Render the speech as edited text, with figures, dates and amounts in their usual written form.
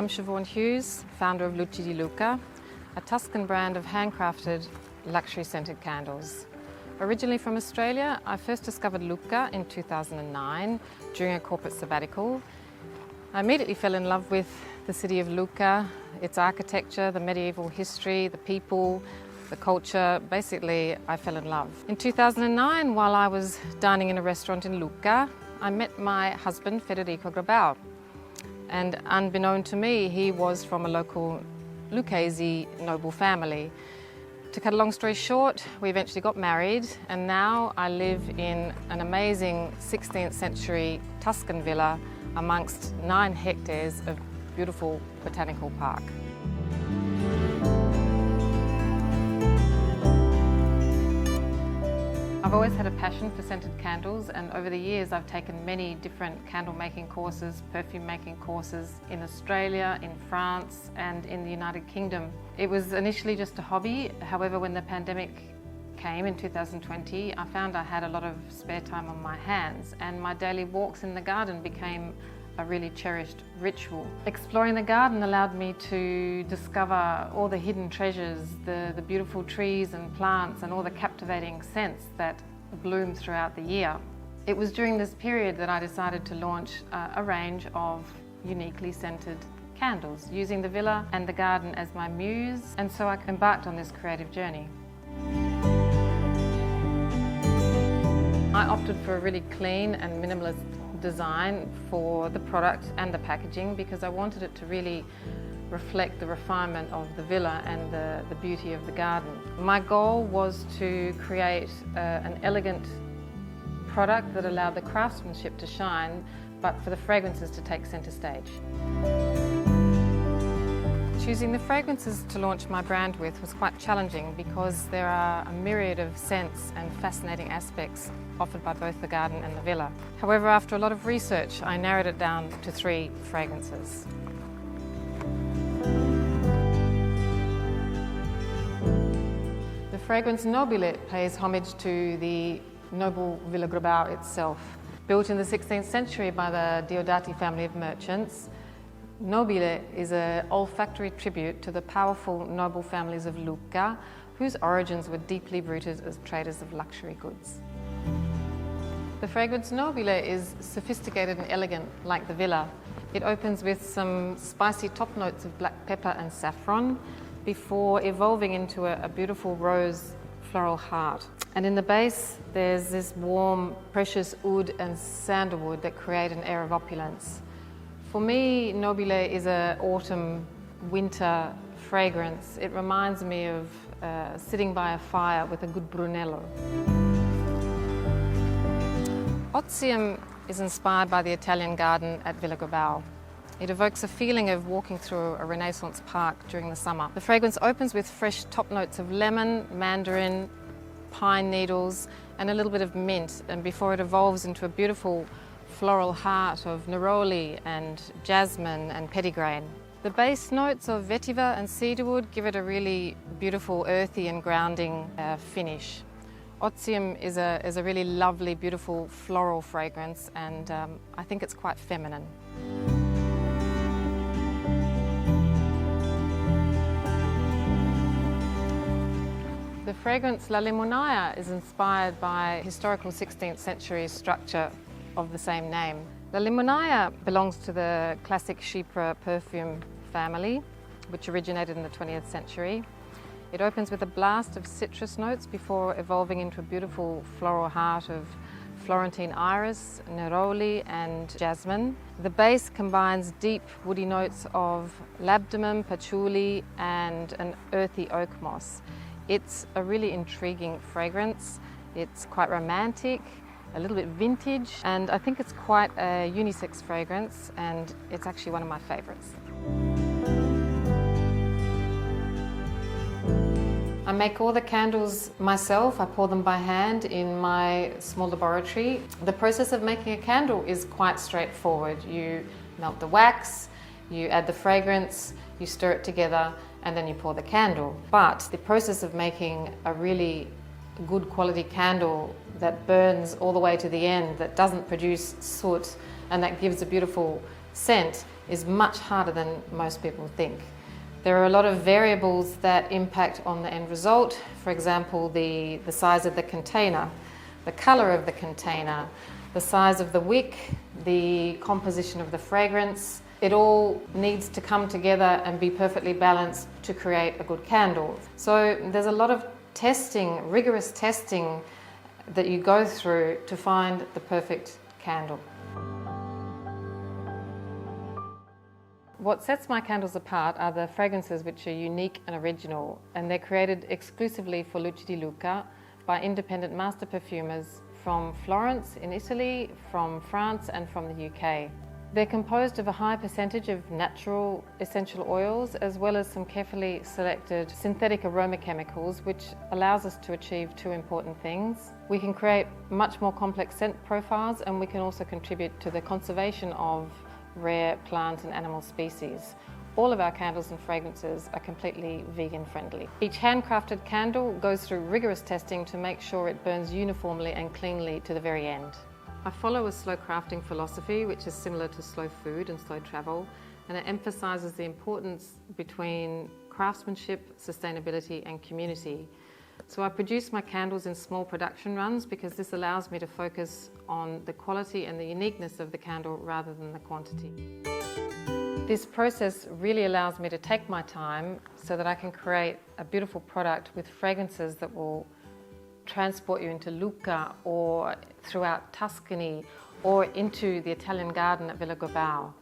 I'm Siobhan Hughes, founder of Luci di Lucca, a Tuscan brand of handcrafted luxury scented candles. Originally from Australia, I first discovered Lucca in 2009 during a corporate sabbatical. I immediately fell in love with the city of Lucca, its architecture, the medieval history, the people, the culture. Basically, I fell in love. In 2009, while I was dining in a restaurant in Lucca, I met my husband, Federico Grabau. And unbeknown to me, he was from a local Lucchese noble family. To cut a long story short, we eventually got married, and now I live in an amazing 16th century Tuscan villa amongst 9 hectares of beautiful botanical park. I've always had a passion for scented candles, and over the years I've taken many different candle making courses, perfume making courses in Australia, in France and in the United Kingdom. It was initially just a hobby. However, when the pandemic came in 2020, I found I had a lot of spare time on my hands, and my daily walks in the garden became a really cherished ritual. Exploring the garden allowed me to discover all the hidden treasures, the beautiful trees and plants and all the captivating scents that bloom throughout the year. It was during this period that I decided to launch a range of uniquely scented candles, using the villa and the garden as my muse, and so I embarked on this creative journey. I opted for a really clean and minimalist design for the product and the packaging because I wanted it to really reflect the refinement of the villa and the beauty of the garden. My goal was to create an elegant product that allowed the craftsmanship to shine, but for the fragrances to take centre stage. Choosing the fragrances to launch my brand with was quite challenging because there are a myriad of scents and fascinating aspects offered by both the garden and the villa. However, after a lot of research, I narrowed it down to 3 fragrances. The fragrance Nobile pays homage to the noble Villa Grabau itself. Built in the 16th century by the Diodati family of merchants, Nobile is an olfactory tribute to the powerful noble families of Lucca, whose origins were deeply rooted as traders of luxury goods. The fragrance Nobile is sophisticated and elegant, like the villa. It opens with some spicy top notes of black pepper and saffron before evolving into a beautiful rose floral heart. And in the base, there's this warm, precious oud and sandalwood that create an air of opulence. For me, Nobile is an autumn-winter fragrance. It reminds me of sitting by a fire with a good Brunello. Ozium is inspired by the Italian garden at Villa Grabau. It evokes a feeling of walking through a Renaissance park during the summer. The fragrance opens with fresh top notes of lemon, mandarin, pine needles and a little bit of mint, and before it evolves into a beautiful floral heart of neroli and jasmine and petitgrain. The base notes of vetiver and cedarwood give it a really beautiful, earthy and grounding finish. Ozium is a really lovely, beautiful floral fragrance, and I think it's quite feminine. The fragrance La Limonaia is inspired by historical 16th century structure of the same name. La Limonaia belongs to the classic Chypre perfume family, which originated in the 20th century. It opens with a blast of citrus notes before evolving into a beautiful floral heart of Florentine iris, neroli and jasmine. The base combines deep woody notes of labdanum, patchouli and an earthy oak moss. It's a really intriguing fragrance. It's quite romantic, a little bit vintage, and I think it's quite a unisex fragrance, and it's actually one of my favourites. I make all the candles myself. I pour them by hand in my small laboratory. The process of making a candle is quite straightforward. You melt the wax, you add the fragrance, you stir it together, and then you pour the candle. But the process of making a really good quality candle that burns all the way to the end, that doesn't produce soot, and that gives a beautiful scent is much harder than most people think. There are a lot of variables that impact on the end result. For example, the size of the container, the colour of the container, the size of the wick, the composition of the fragrance. It all needs to come together and be perfectly balanced to create a good candle. So there's a lot of testing, rigorous testing that you go through to find the perfect candle. What sets my candles apart are the fragrances which are unique and original, and they're created exclusively for Luci di Lucca by independent master perfumers from Florence in Italy, from France and from the UK. They're composed of a high percentage of natural essential oils as well as some carefully selected synthetic aroma chemicals, which allows us to achieve two important things. We can create much more complex scent profiles, and we can also contribute to the conservation of rare plant and animal species. All of our candles and fragrances are completely vegan friendly. Each handcrafted candle goes through rigorous testing to make sure it burns uniformly and cleanly to the very end. I follow a slow crafting philosophy which is similar to slow food and slow travel, and it emphasises the importance between craftsmanship, sustainability and community. So I produce my candles in small production runs because this allows me to focus on the quality and the uniqueness of the candle rather than the quantity. This process really allows me to take my time so that I can create a beautiful product with fragrances that will transport you into Lucca or throughout Tuscany or into the Italian garden at Villa Grabau.